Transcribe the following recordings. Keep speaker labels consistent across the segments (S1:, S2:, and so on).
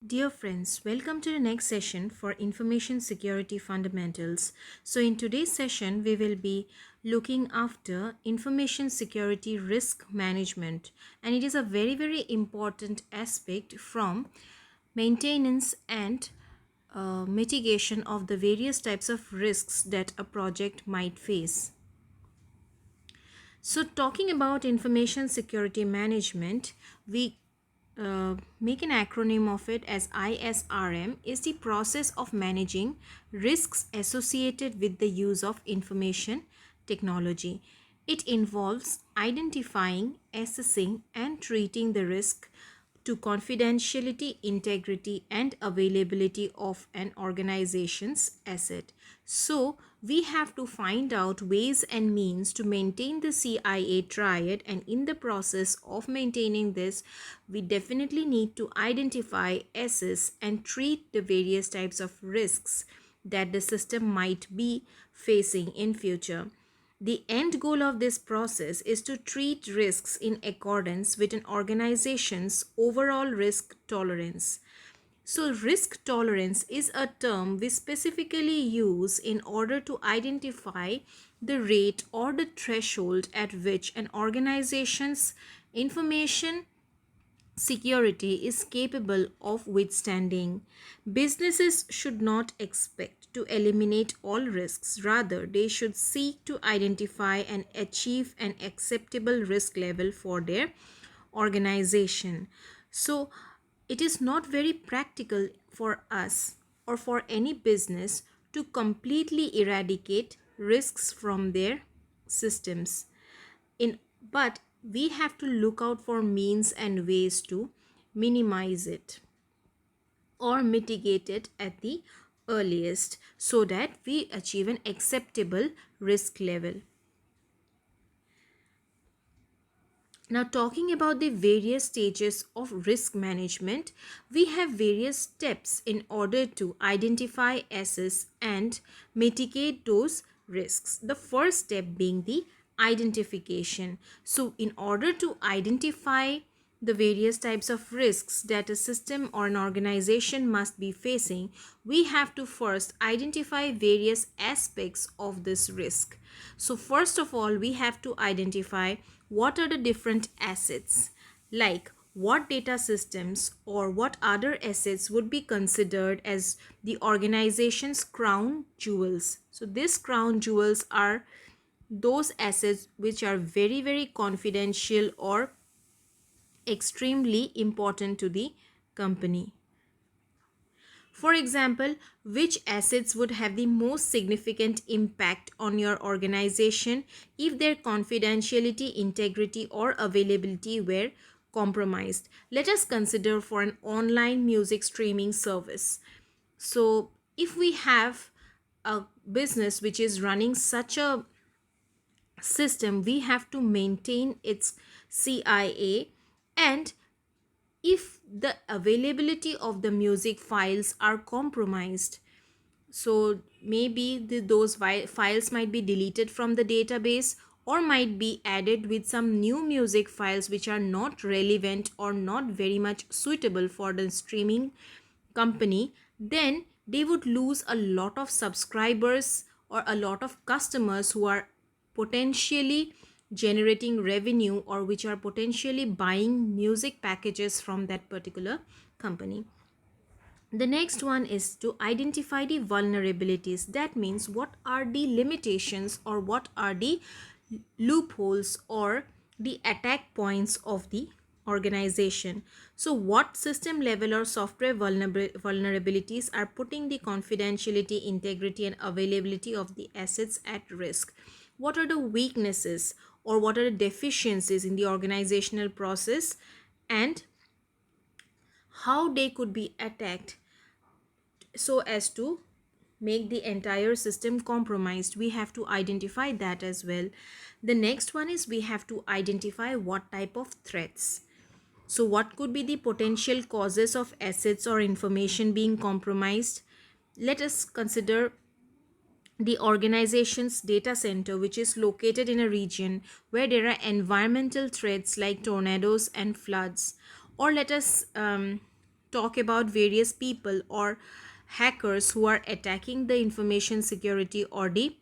S1: Dear friends, welcome to the next session for Information Security Fundamentals. So, in today's session, we will be looking after information security risk management, and it is a very important aspect from maintenance and mitigation of the various types of risks that a project might face. So, talking about information security management, we make an acronym of it as ISRM is the process of managing risks associated with the use of information technology. It involves identifying, assessing, and treating the risk to confidentiality, integrity, and availability of an organization's asset. So, we have to find out ways and means to maintain the CIA triad, and in the process of maintaining this, we definitely need to identify, assess, and treat the various types of risks that the system might be facing in future. The end goal of this process is to treat risks in accordance with an organization's overall risk tolerance. So, risk tolerance is a term we specifically use in order to identify the rate or the threshold at which an organization's information security is capable of withstanding. Businesses should not expect to eliminate all risks. Rather, they should seek to identify and achieve an acceptable risk level for their organization. So, it is not very practical for us or for any business to completely eradicate risks from their systems in but we have to look out for means and ways to minimize it or mitigate it at the earliest so that we achieve an acceptable risk level. Now, talking about the various stages of risk management, we have various steps in order to identify, assess, and mitigate those risks. The first step being the identification. So, in order to identify the various types of risks that a system or an organization must be facing, we have to first identify various aspects of this risk. So, first of all, we have to identify what are the different assets, like what data systems or what other assets would be considered as the organization's crown jewels. So, these crown jewels are those assets which are very confidential or extremely important to the company. For example, which assets would have the most significant impact on your organization if their confidentiality, integrity, or availability were compromised? Let us consider for an online music streaming service. So, if we have a business which is running such a system, we have to maintain its CIA, and if the availability of the music files are compromised, so maybe those files might be deleted from the database or might be added with some new music files which are not relevant or not very much suitable for the streaming company, then they would lose a lot of subscribers or a lot of customers who are potentially generating revenue or which are potentially buying music packages from that particular company. The next one is to identify the vulnerabilities. That means what are the limitations or what are the loopholes or the attack points of the organization. So, what system level or software vulnerabilities are putting the confidentiality, integrity, and availability of the assets at risk? What are the weaknesses or what are the deficiencies in the organizational process, and how they could be attacked so as to make the entire system compromised? We have to identify that as well. The next one is we have to identify what type of threats. So, what could be the potential causes of assets or information being compromised? Let us consider the organization's data center, which is located in a region where there are environmental threats like tornadoes and floods. Or let us talk about various people or hackers who are attacking the information security or the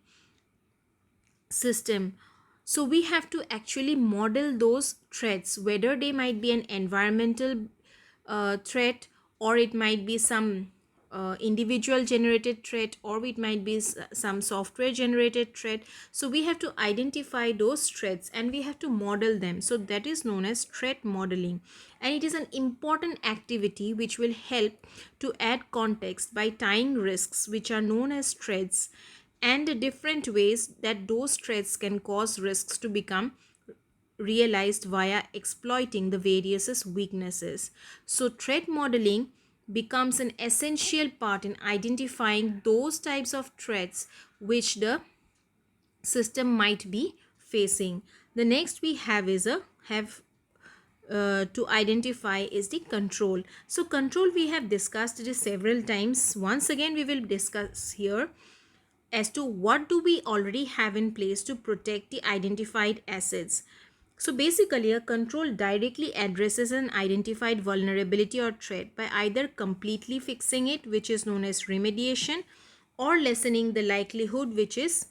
S1: system. So we have to actually model those threats, whether they might be an environmental threat, or it might be some individual generated threat, or it might be some software generated threat. So we have to identify those threats and we have to model them. So that is known as threat modeling, and it is an important activity which will help to add context by tying risks which are known as threats and the different ways that those threats can cause risks to become realized via exploiting the various weaknesses. So threat modeling becomes an essential part in identifying those types of threats which the system might be facing. The next we have is a have to identify is the control. So control we have discussed it several times. Once again we will discuss here as to what do we already have in place to protect the identified assets. So basically, a control directly addresses an identified vulnerability or threat by either completely fixing it, which is known as remediation, or lessening the likelihood, which is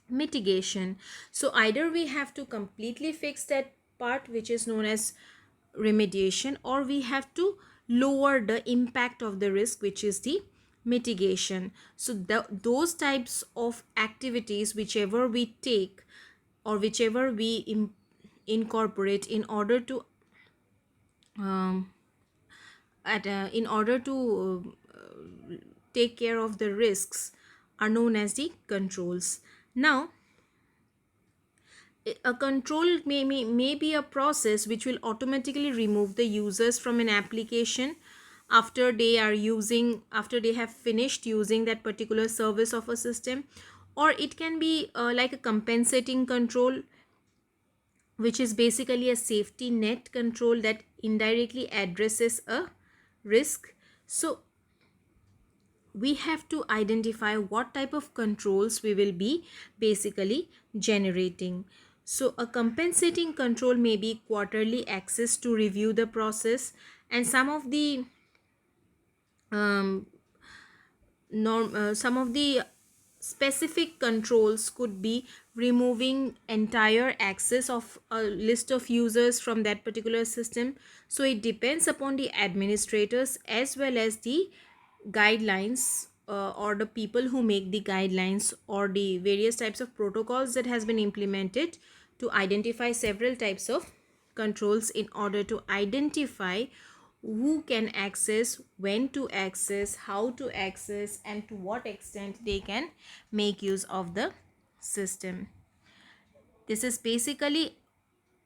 S1: mitigation. So either we have to completely fix that part, which is known as remediation, or we have to lower the impact of the risk, which is the mitigation. So those types of activities, whichever we take or whichever we incorporate in order to um, in order to take care of the risks, are known as the controls. Now a control may be a process which will automatically remove the users from an application after they are using, after they have finished using that particular service of a system, or it can be like a compensating control, which is basically a safety net control that indirectly addresses a risk. So we have to identify what type of controls we will be basically generating. So a compensating control may be quarterly access to review the process, and some of the um, some of the specific controls could be removing entire access of a list of users from that particular system. So it depends upon the administrators as well as the guidelines or the people who make the guidelines or the various types of protocols that has been implemented to identify several types of controls in order to identify who can access, when to access, how to access, and to what extent they can make use of the system. This is basically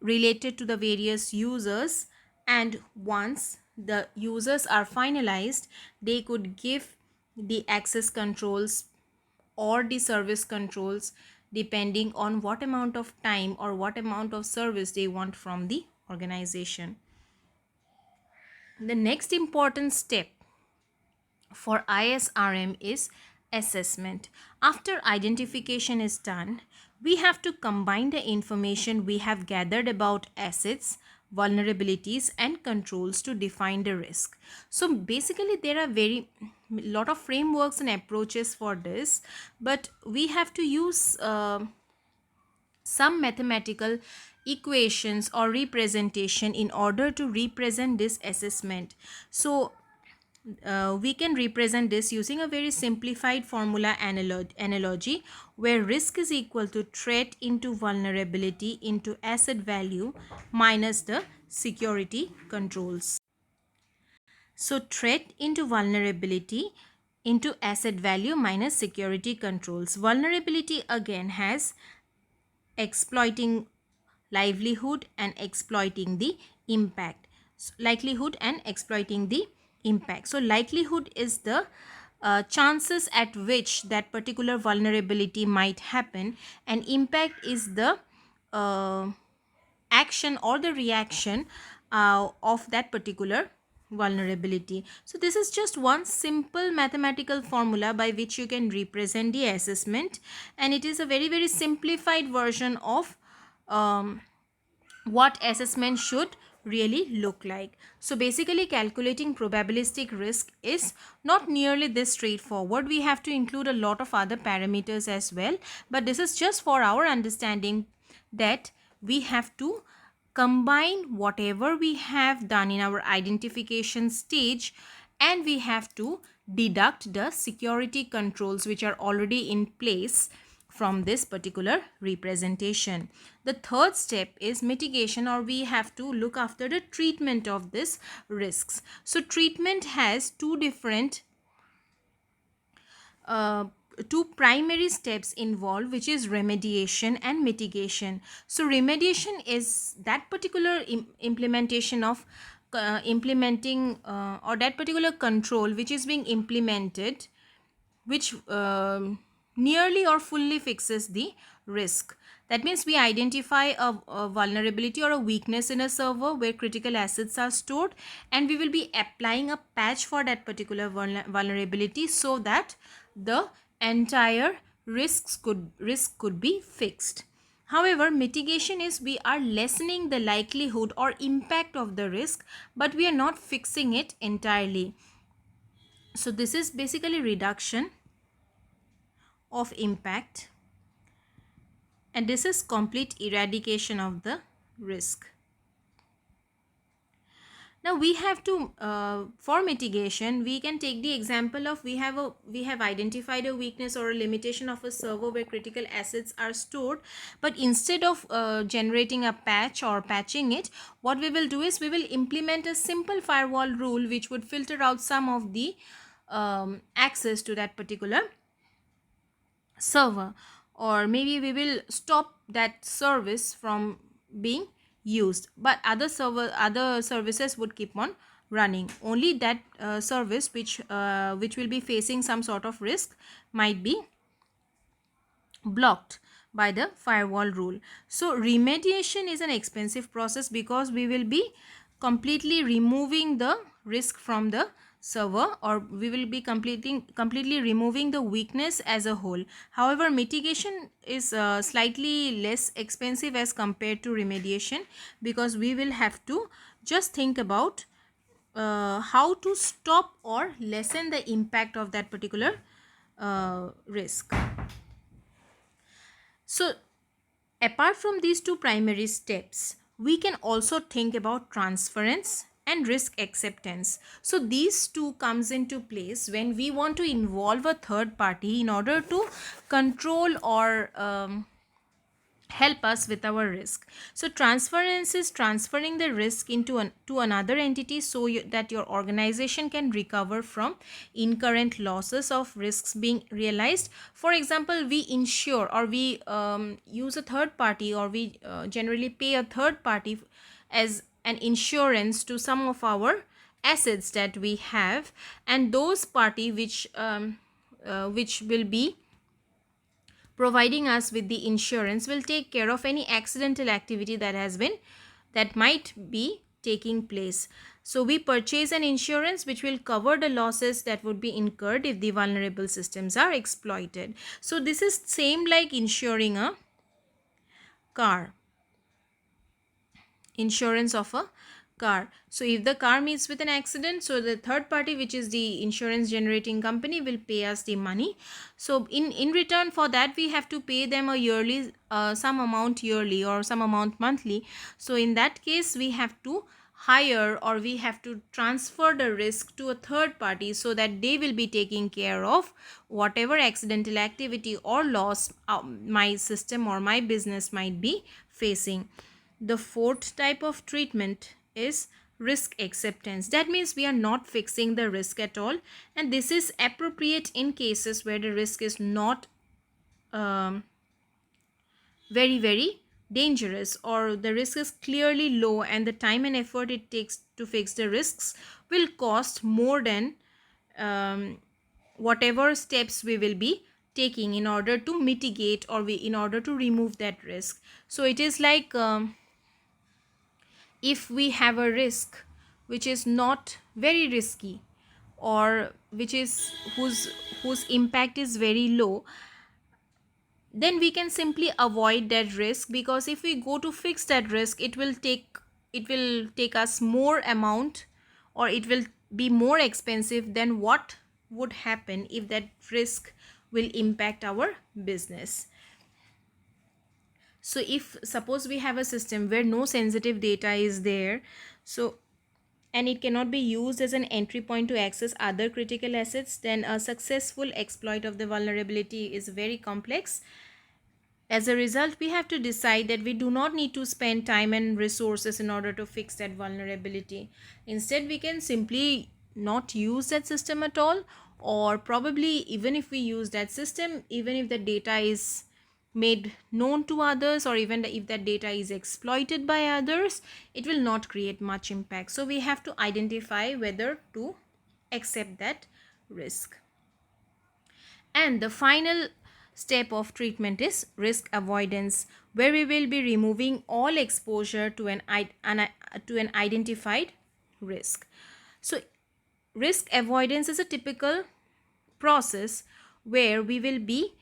S1: related to the various users, and once the users are finalized, they could give the access controls or the service controls depending on what amount of time or what amount of service they want from the organization. The next important step for ISRM is assessment. After identification is done, we have to combine the information we have gathered about assets, vulnerabilities, and controls to define the risk. So basically there are very lot of frameworks and approaches for this, but we have to use some mathematical equations or representation in order to represent this assessment. So we can represent this using a very simplified formula analogy, where risk is equal to threat into vulnerability into asset value minus the security controls. So threat into vulnerability into asset value minus security controls. Vulnerability again has exploiting livelihood and exploiting the impact. So, likelihood and exploiting the impact. So likelihood is the chances at which that particular vulnerability might happen, and impact is the uh, action or the reaction of that particular vulnerability. So this is just one simple mathematical formula by which you can represent the assessment, and it is a very simplified version of what assessment should really look like. So basically calculating probabilistic risk is not nearly this straightforward. We have to include a lot of other parameters as well, but this is just for our understanding that we have to combine whatever we have done in our identification stage, and we have to deduct the security controls which are already in place from this particular representation. The third step is mitigation, or we have to look after the treatment of these risks. So treatment has uh, two primary steps involved, which is remediation and mitigation. So remediation is that particular implementation of implementing or that particular control which is being implemented, which nearly or fully fixes the risk. That means we identify a vulnerability or a weakness in a server where critical assets are stored, and we will be applying a patch for that particular vulnerability so that the entire risk could be fixed. However, mitigation is we are lessening the likelihood or impact of the risk, but we are not fixing it entirely. So this is basically reduction of impact, and this is complete eradication of the risk. Now we have to for mitigation we can take the example of we have identified a weakness or a limitation of a server where critical assets are stored, but instead of generating a patch or patching it, what we will do is we will implement a simple firewall rule which would filter out some of the access to that particular server, or maybe we will stop that service from being used, but other services would keep on running. Only that service which will be facing some sort of risk might be blocked by the firewall rule. So remediation is an expensive process because we will be completely removing the risk from the server, or we will be completely removing the weakness as a whole. However, mitigation is slightly less expensive as compared to remediation, because we will have to just think about how to stop or lessen the impact of that particular risk. So apart from these two primary steps, we can also think about transference and risk acceptance. So these two comes into place when we want to involve a third party in order to control or help us with our risk. So transference is transferring the risk to another entity so that your organization can recover from incurrent losses of risks being realized. For example, we insure or we use a third party, or we generally pay a third party as an insurance to some of our assets that we have, and those party which will be providing us with the insurance will take care of any accidental activity that might be taking place. So we purchase an insurance which will cover the losses that would be incurred if the vulnerable systems are exploited. So this is same like insuring a car, insurance of a car. So if the car meets with an accident, so the third party, which is the insurance generating company, will pay us the money. So in return for that, we have to pay them a yearly some amount yearly or some amount monthly. So in that case, we have to hire or we have to transfer the risk to a third party so that they will be taking care of whatever accidental activity or loss my system or my business might be facing. The fourth type of treatment is risk acceptance. That means we are not fixing the risk at all, and this is appropriate in cases where the risk is not um, very dangerous, or the risk is clearly low and the time and effort it takes to fix the risks will cost more than um, whatever steps we will be taking in order to mitigate or in order to remove that risk. So it is like if we have a risk which is not very risky, or which is whose impact is very low, then we can simply avoid that risk, because if we go to fix that risk, it will take it will take us more amount, or it will be more expensive than what would happen if that risk will impact our business. So if suppose we have a system where no sensitive data is there, so and it cannot be used as an entry point to access other critical assets, then a successful exploit of the vulnerability is very complex. As a result, we have to decide that we do not need to spend time and resources in order to fix that vulnerability. Instead, we can simply not use that system at all, or probably even if we use that system, even if the data is made known to others, or even if that data is exploited by others, it will not create much impact. So we have to identify whether to accept that risk. And the final step of treatment is risk avoidance, where we will be removing all exposure to an identified risk. So risk avoidance is a typical process where we will be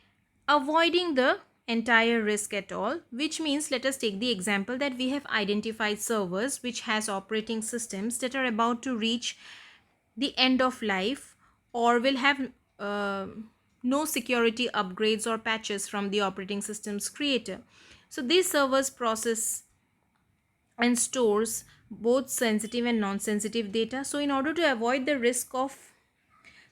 S1: avoiding the entire risk at all, which means, let us take the example that we have identified servers which has operating systems that are about to reach the end of life, or will have uh, no security upgrades or patches from the operating system's creator. So these servers process and stores both sensitive and non-sensitive data. So in order to avoid the risk of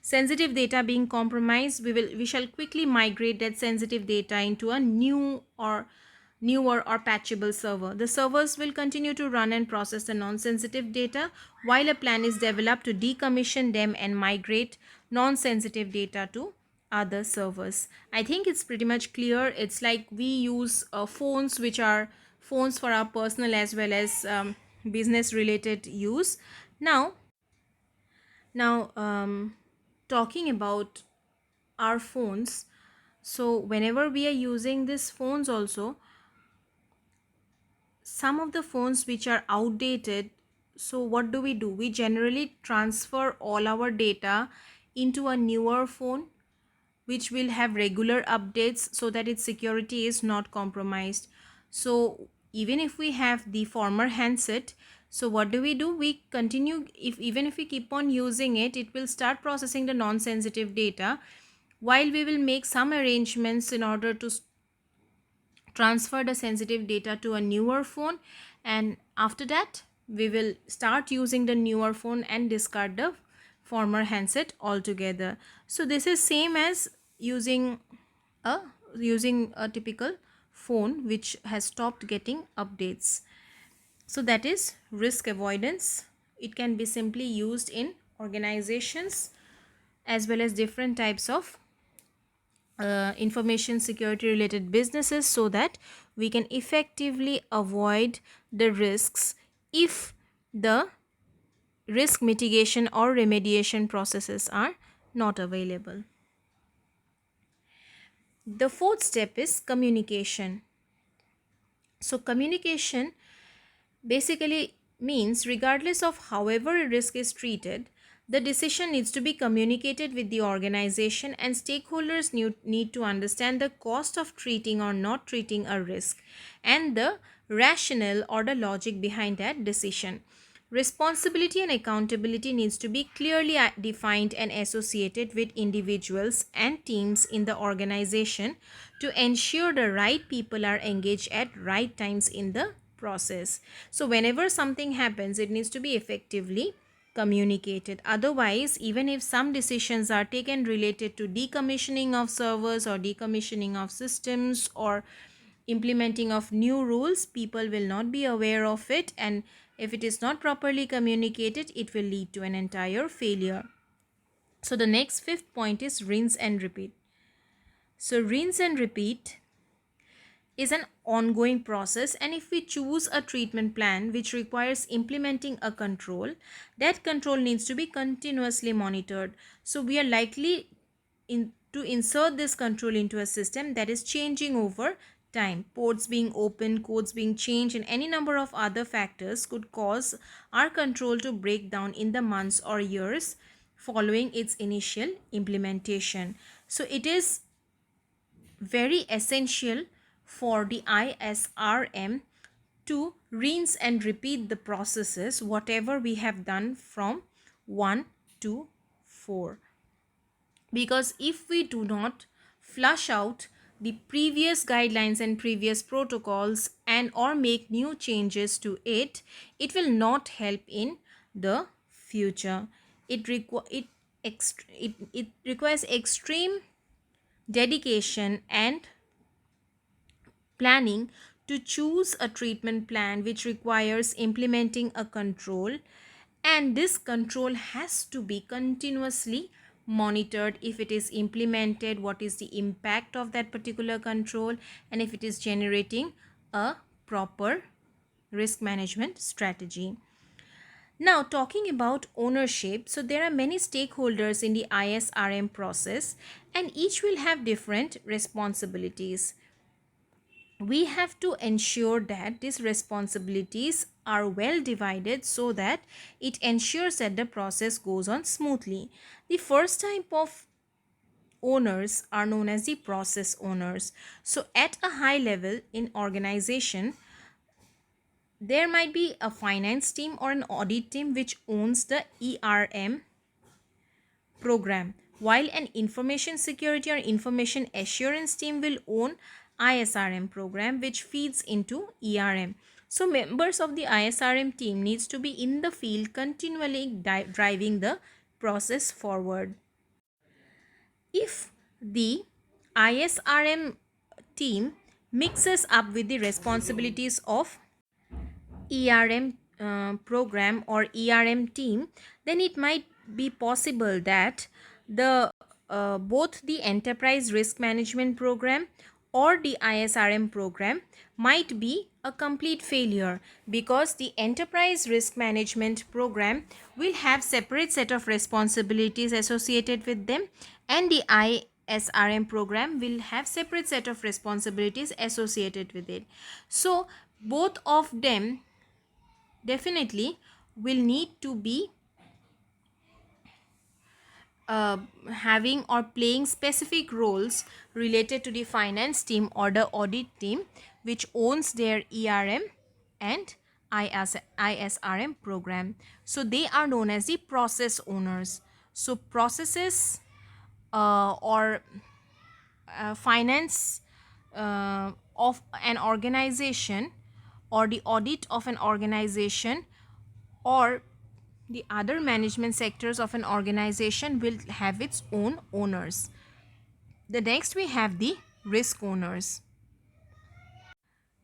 S1: sensitive data being compromised, we shall quickly migrate that sensitive data into a newer or patchable server. The servers will continue to run and process the non-sensitive data, while a plan is developed to decommission them and migrate non-sensitive data to other servers. I think it's pretty much clear. It's like we use phones, which are phones for our personal as well as business related use. Now, talking about our phones, so whenever we are using these phones also, some of the phones which are outdated, so what do? We generally transfer all our data into a newer phone which will have regular updates so that its security is not compromised. So even if we have the former handset, so what do? We continue, if even if we keep on using it, it will start processing the non-sensitive data, while we will make some arrangements in order to transfer the sensitive data to a newer phone, and after that we will start using the newer phone and discard the former handset altogether. So this is same as a using a typical phone which has stopped getting updates. So that is risk avoidance. It can be simply used in organizations as well as different types of information security related businesses, so that we can effectively avoid the risks if the risk mitigation or remediation processes are not available. The fourth step is communication. So communication basically means, regardless of however a risk is treated, the decision needs to be communicated with the organization, and stakeholders need to understand the cost of treating or not treating a risk and the rationale or the logic behind that decision. Responsibility and accountability needs to be clearly defined and associated with individuals and teams in the organization to ensure the right people are engaged at right times in the process. So whenever something happens, it needs to be effectively communicated. Otherwise, even if some decisions are taken related to decommissioning of servers or decommissioning of systems or implementing of new rules, people will not be aware of it, and if it is not properly communicated, it will lead to an entire failure. So the next fifth point is rinse and repeat. So rinse and repeat is an ongoing process, and if we choose a treatment plan which requires implementing a control, that control needs to be continuously monitored. So we are likely to insert this control into a system that is changing over time. Ports being opened, codes being changed, and any number of other factors could cause our control to break down in the months or years following its initial implementation. So it is very essential for the ISRM to rinse and repeat the processes, whatever we have done from 1 to 4. Because if we do not flush out the previous guidelines and previous protocols and or make new changes to it, it will not help in the future. It requires extreme dedication and planning to choose a treatment plan, which requires implementing a control, and this control has to be continuously monitored. If it is implemented, what is the impact of that particular control, and if it is generating a proper risk management strategy. Now, talking about ownership, so there are many stakeholders in the ISRM process, and each will have different responsibilities. We have to ensure that these responsibilities are well divided so that it ensures that the process goes on smoothly. The first type of owners are known as the process owners. So at a high level in organization, there might be a finance team or an audit team which owns the ERM program, while an information security or information assurance team will own ISRM program, which feeds into ERM. So members of the ISRM team needs to be in the field continually driving the process forward. If the ISRM team mixes up with the responsibilities of ERM program or ERM team, then it might be possible that the both the enterprise risk management program or the ISRM program might be a complete failure, because the enterprise risk management program will have separate set of responsibilities associated with them, and the ISRM program will have separate set of responsibilities associated with it. So both of them definitely will need to be having or playing specific roles related to the finance team or the audit team, which owns their ERM and ISRM program. So they are known as the process owners. So processes or finance of an organization, or the audit of an organization, or the other management sectors of an organization will have its own owners. The next we have the risk owners.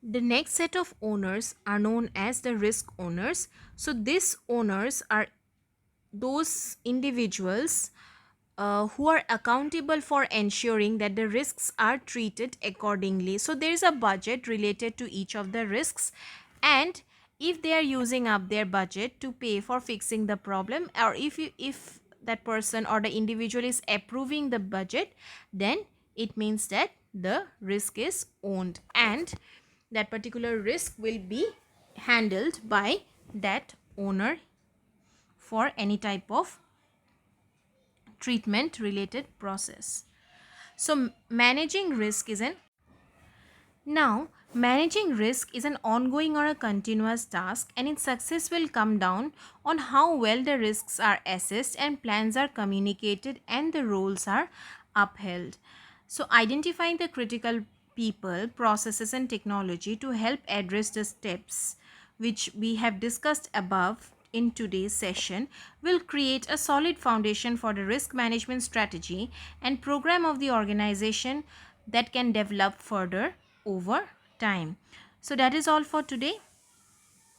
S1: The next set of owners are known as the risk owners. So these owners are those individuals who are accountable for ensuring that the risks are treated accordingly. So there is a budget related to each of the risks, and if they are using up their budget to pay for fixing the problem, or if that person or the individual is approving the budget, then it means that the risk is owned, and that particular risk will be handled by that owner for any type of treatment related process. So managing risk is an ongoing or a continuous task, and its success will come down on how well the risks are assessed and plans are communicated and the rules are upheld. So identifying the critical people, processes and technology to help address the steps which we have discussed above in today's session will create a solid foundation for the risk management strategy and program of the organization that can develop further over time. So that is all for today.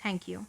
S1: Thank you.